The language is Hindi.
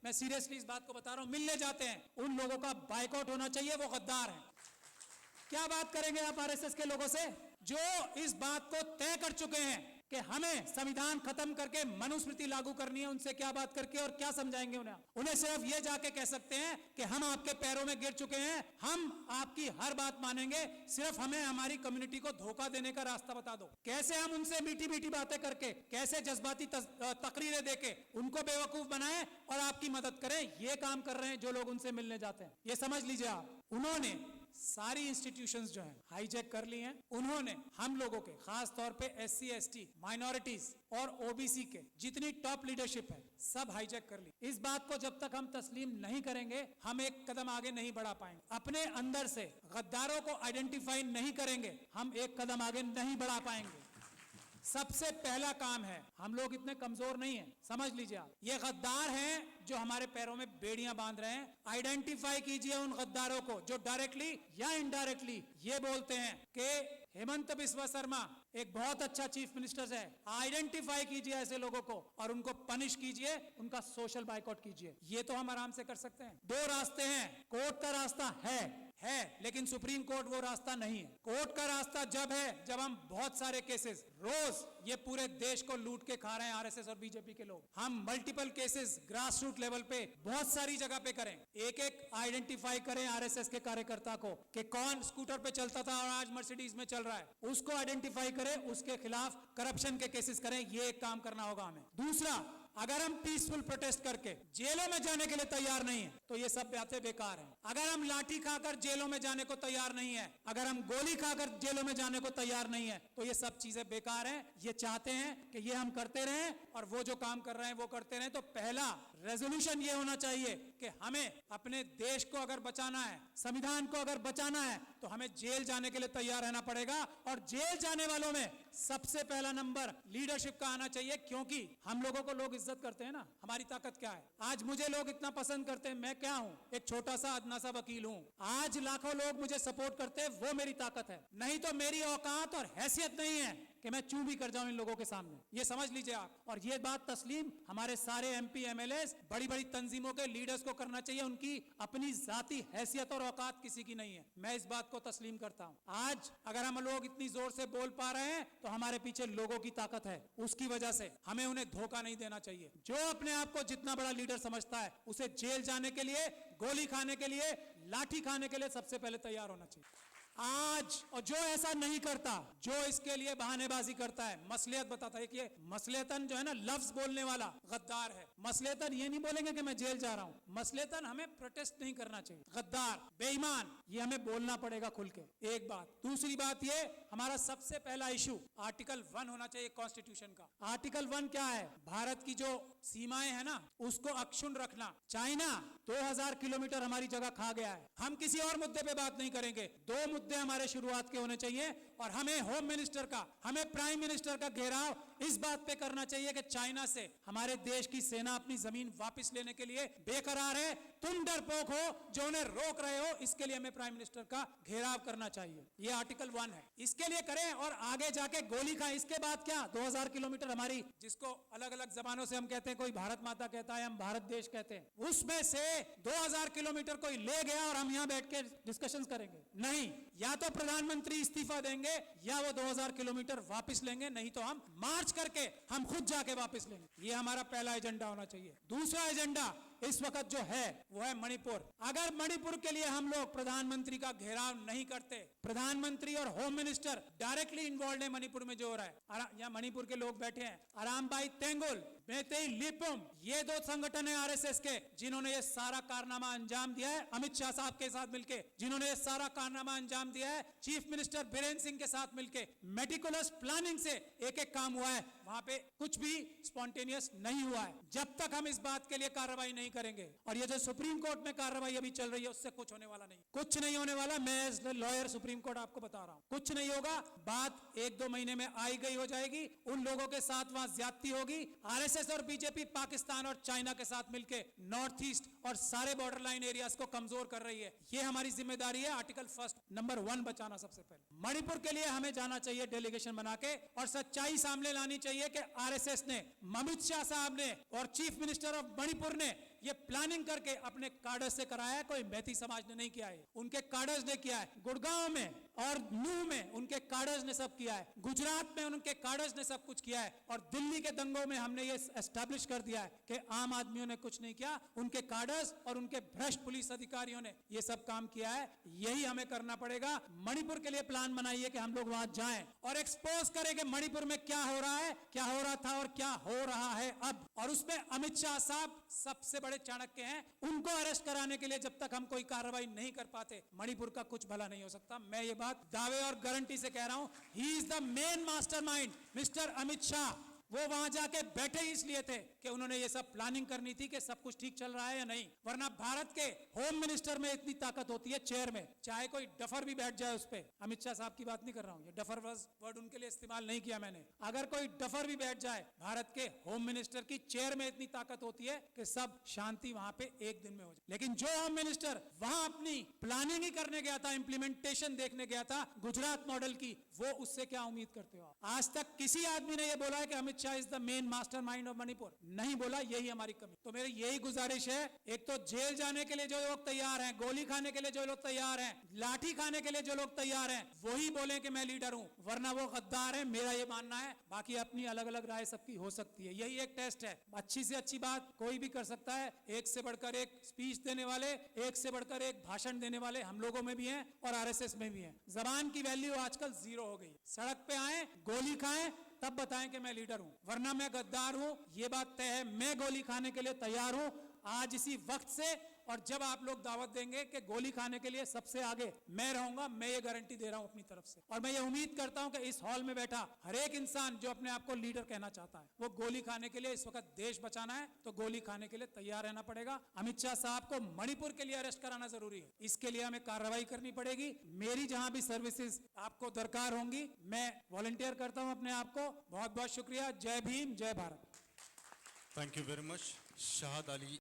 मैं सीरियसली इस बात को बता रहा हूं, मिलने जाते हैं, उन लोगों का बायकॉट होना चाहिए, वो गद्दार हैं। क्या बात करेंगे आप आरएसएस के लोगों से जो इस बात को तय कर चुके हैं कि हमें संविधान खत्म करके मनुस्मृति लागू करनी है? उनसे क्या बात करके और क्या समझाएंगे उन्हें? उन्हें सिर्फ ये जाके कह सकते हैं कि हम आपके पैरों में गिर चुके हैं, हम आपकी हर बात मानेंगे, सिर्फ हमें हमारी कम्युनिटी को धोखा देने का रास्ता बता दो। कैसे हम उनसे मीठी मीठी बातें करके, कैसे जज्बाती तकरीरें देके उनको बेवकूफ बनाएं और आपकी मदद करें, ये काम कर रहे हैं जो लोग उनसे मिलने जाते हैं। ये समझ लीजिए आप, उन्होंने सारी इंस्टीट्यूशंस जो हैं हाईजैक कर ली हैं। उन्होंने हम लोगों के, खास तौर पे एससी एसटी, माइनॉरिटीज और ओबीसी के जितनी टॉप लीडरशिप है सब हाईजैक कर ली। इस बात को जब तक हम तस्लीम नहीं करेंगे हम एक कदम आगे नहीं बढ़ा पाएंगे। अपने अंदर से गद्दारों को आइडेंटिफाई नहीं करेंगे हम एक कदम आगे नहीं बढ़ा पाएंगे। सबसे पहला काम है, हम लोग इतने कमजोर नहीं हैं, समझ लीजिए आप, ये गद्दार हैं जो हमारे पैरों में बेड़ियां बांध रहे हैं। आइडेंटिफाई कीजिए उन गद्दारों को जो डायरेक्टली या इनडायरेक्टली ये बोलते हैं कि हेमंत बिस्वा शर्मा एक बहुत अच्छा चीफ मिनिस्टर है। आइडेंटिफाई कीजिए ऐसे लोगों को और उनको पनिश कीजिए, उनका सोशल बाइकआउट कीजिए। ये तो हम आराम से कर सकते हैं। दो रास्ते हैं, कोर्ट का रास्ता है, लेकिन सुप्रीम कोर्ट वो रास्ता नहीं है। कोर्ट का रास्ता जब है जब हम बहुत सारे केसेस, रोज ये पूरे देश को लूट के खा रहे हैं आरएसएस और बीजेपी के लोग, हम multiple cases grass root level पे बहुत सारी जगह पे करें, एक एक आइडेंटिफाई करें आरएसएस के कार्यकर्ता को कि कौन स्कूटर पे चलता था और आज मर्सिडीज में चल रहा है, उसको आइडेंटिफाई करें, उसके खिलाफ करप्शन के केसेस करें। ये एक काम करना होगा हमें। दूसरा, अगर हम पीसफुल प्रोटेस्ट करके जेलों में जाने के लिए तैयार नहीं है तो ये सब बातें बेकार हैं। अगर हम लाठी खाकर जेलों में जाने को तैयार नहीं है, अगर हम गोली खाकर जेलों में जाने को तैयार नहीं है तो ये सब चीजें बेकार हैं। ये चाहते हैं कि ये हम करते रहें और वो जो काम कर रहे हैं वो करते रहें। तो पहला रेजोल्यूशन ये होना चाहिए कि हमें अपने देश को अगर बचाना है, संविधान को अगर बचाना है तो हमें जेल जाने के लिए तैयार रहना पड़ेगा। और जेल जाने वालों में सबसे पहला नंबर लीडरशिप का आना चाहिए, क्योंकि हम लोगों को लोग इज्जत करते हैं ना, हमारी ताकत क्या है? आज मुझे लोग इतना पसंद करते हैं, मैं क्या हूं? एक छोटा सा अदना सा वकील हूं। आज लाखों लोग मुझे सपोर्ट करते हैं, वो मेरी ताकत है। नहीं तो मेरी औकात और हैसियत नहीं है कि मैं चूं भी कर जाऊं इन लोगों के सामने। ये समझ लीजिए आप। और ये बात तस्लीम हमारे सारे एमपी एमएलए, बड़ी बड़ी तंजीमों के लीडर्स को करना चाहिए। उनकी अपनी जाती हैसियत और औकात किसी की नहीं है, मैं इस बात को तस्लीम करता हूं। आज अगर हम लोग इतनी जोर से बोल पा रहे हैं तो हमारे पीछे लोगों की ताकत है, उसकी वजह से हमें उन्हें धोखा नहीं देना चाहिए। जो अपने आप को जितना बड़ा लीडर समझता है उसे जेल जाने के लिए, गोली खाने के लिए, लाठी खाने के लिए सबसे पहले तैयार होना चाहिए आज। और जो ऐसा नहीं करता, जो इसके लिए बहानेबाजी करता है, मसलियत बताता है कि ये मसलियतन जो है ना, लफ्ज बोलने वाला गद्दार है। मसलियतन ये नहीं बोलेंगे कि मैं जेल जा रहा हूं, मसलियतन हमें प्रोटेस्ट नहीं करना चाहिए। गद्दार, बेईमान, ये हमें बोलना पड़ेगा खुल के। एक बात। दूसरी बात, ये हमारा सबसे पहला इशू आर्टिकल 1 होना चाहिए कॉन्स्टिट्यूशन का। आर्टिकल 1 क्या है? भारत की जो सीमाएं है ना उसको अक्षुण्ण रखना। चाइना 2000 किलोमीटर हमारी जगह खा गया है। हम किसी और मुद्दे पे बात नहीं करेंगे, दो मुद्दे हमारे शुरुआत के होने चाहिए। और हमें होम मिनिस्टर का, हमें प्राइम मिनिस्टर का घेराव इस बात पे करना चाहिए कि चाइना से हमारे देश की सेना अपनी जमीन वापस लेने के लिए बेकरार है। तुम डरपोक हो जो उन्हें रोक रहे हो, इसके लिए हमें प्राइम मिनिस्टर का घेराव करना चाहिए। ये आर्टिकल 1 है, इसके लिए करें। और आगे जाके गोली खाएं। इसके बाद क्या? 2000 किलोमीटर हमारी, जिसको अलग अलग जबानों से हम कहते हैं, कोई भारत माता कहता है, हम भारत देश कहते हैं, उसमें से 2000 किलोमीटर कोई ले गया और हम यहां बैठ के डिस्कशन करेंगे? नहीं। या तो प्रधानमंत्री इस्तीफा देंगे या वो 2000 किलोमीटर वापस लेंगे, नहीं तो हम मार्च करके हम खुद जाके वापस लेंगे। ये हमारा पहला एजेंडा होना चाहिए। दूसरा एजेंडा इस वक्त जो है वो है मणिपुर। अगर मणिपुर के लिए हम लोग प्रधानमंत्री का घेराव नहीं करते, प्रधानमंत्री और होम मिनिस्टर डायरेक्टली इन्वॉल्व है मणिपुर में जो हो रहा है, यहाँ मणिपुर के लोग बैठे हैं, अरामबाई तेंगुल, मेतेई लिपुम, ये दो संगठन है आरएसएस के जिन्होंने ये सारा कारनामा अंजाम दिया है। अमित शाह साहब के साथ मिलकर जिन्होंने ये सारा कारनामा अंजाम दिया है, चीफ मिनिस्टर बीरेन सिंह के साथ मिलकर मेटिकुलस प्लानिंग से एक एक काम हुआ है। वहां पे कुछ भी स्पॉन्टेनियस नहीं हुआ है। जब तक हम इस बात के लिए कार्रवाई नहीं करेंगे, और ये जो सुप्रीम कोर्ट में कार्रवाई अभी चल रही है उससे कुछ होने वाला नहीं, कुछ नहीं होने वाला। मैं एज लॉयर सुप्रीम कोर्ट आपको बता रहा हूं, कुछ नहीं होगा। बात 1-2 महीने में आई गई हो जाएगी। उन लोगों के साथ वहां ज्यादती होगी। आरएसएस और बीजेपी पाकिस्तान और चाइना के साथ मिलकर नॉर्थ ईस्ट और सारे बॉर्डर लाइन एरियाज को कमजोर कर रही है। ये हमारी जिम्मेदारी है। आर्टिकल 1 नंबर 1 बचाना सबसे पहले। मणिपुर के लिए हमें जाना चाहिए डेलीगेशन बना के, और सच्चाई सामने लानी चाहिए कि आरएसएस ने, अमित शाह साहब ने और चीफ मिनिस्टर ऑफ मणिपुर ने ये प्लानिंग करके अपने कार्डर्स से कराया है, कोई मैती समाज ने नहीं किया है, उनके कार्डर्स ने किया है। गुड़गांव में और नूह में उनके कार्डर्स ने सब किया है, गुजरात में उनके कार्डर्स ने सब कुछ किया है, और दिल्ली के दंगों में हमने ये एस्टैब्लिश कर दिया है कि आम आदमियों ने कुछ नहीं किया, उनके कार्डर्स और उनके भ्रष्ट पुलिस अधिकारियों ने ये सब काम किया है। यही हमें करना पड़ेगा। मणिपुर के लिए प्लान बनाइए कि हम लोग वहां जाएं और एक्सपोज करें कि मणिपुर में क्या हो रहा है, क्या हो रहा था और क्या हो रहा है अब। और उसमें अमित शाह साहब सबसे बड़े चाणक्य हैं, उनको अरेस्ट कराने के लिए जब तक हम कोई कार्रवाई नहीं कर पाते मणिपुर का कुछ भला नहीं हो सकता। मैं ये बात दावे और गारंटी से कह रहा हूं। He is the main mastermind mister Amit Shah. वो वहां जाके बैठे ही इसलिए थे कि उन्होंने ये सब प्लानिंग करनी थी कि सब कुछ ठीक चल रहा है या नहीं, वरना भारत के होम मिनिस्टर में इतनी ताकत होती है चेयर में, चाहे कोई डफर भी बैठ जाए उस पे। अमित शाह साहब की बात नहीं कर रहा हूं, ये डफर वर्ड उनके लिए इस्तेमाल नहीं किया मैंने। अगर कोई डफर भी बैठ जाए भारत के होम मिनिस्टर की चेयर में इतनी ताकत होती है कि सब शांति वहां पे एक दिन में हो जाए। लेकिन जो होम मिनिस्टर वहां अपनी प्लानिंग ही करने गया था, इंप्लीमेंटेशन देखने गया था गुजरात मॉडल की, वो उससे क्या उम्मीद करते हो? आज तक किसी आदमी ने यह बोला है कि Amit Shah is the main mastermind of Manipur? नहीं बोला। यही हमारी कमी। तो मेरी यही गुजारिश है, एक तो जेल जाने के लिए जो लोग तैयार हैं, गोली खाने के लिए जो लोग तैयार हैं, लाठी खाने के लिए जो लोग तैयार हैं, वही बोले कि मैं लीडर हूं, वरना वो गद्दार है, मेरा ये मानना है। बाकी अपनी अलग अलग राय सबकी हो सकती है, यही एक टेस्ट है। अच्छी से अच्छी बात कोई भी कर सकता है, एक से बढ़कर एक स्पीच देने वाले, एक से बढ़कर एक भाषण देने वाले हम लोगों में भी हैं और आरएसएस में भी हैं। जबान की वैल्यू आजकल 0 हो गई। सड़क पे आए, गोली खाएं, तब बताएं कि मैं लीडर हूं, वरना मैं गद्दार हूं, ये बात तय है। मैं गोली खाने के लिए तैयार हूं आज इसी वक्त से, और जब आप लोग दावत देंगे कि गोली खाने के लिए सबसे आगे मैं रहूंगा, मैं ये गारंटी दे रहा हूं अपनी तरफ से। और मैं ये उम्मीद करता हूं कि इस हॉल में बैठा हर एक इंसान जो अपने आप को लीडर कहना चाहता है, वो गोली खाने के लिए, इस वक्त देश बचाना है तो गोली खाने के लिए तैयार रहना पड़ेगा। अमित शाह साहब को मणिपुर के लिए अरेस्ट कराना जरूरी है, इसके लिए हमें कार्रवाई करनी पड़ेगी। मेरी जहां भी सर्विसेज आपको दरकार होंगी, मैं वॉलंटियर करता हूं अपने आप को। बहुत बहुत शुक्रिया। जय भीम, जय Bharat. Thank you very much. Shahid Ali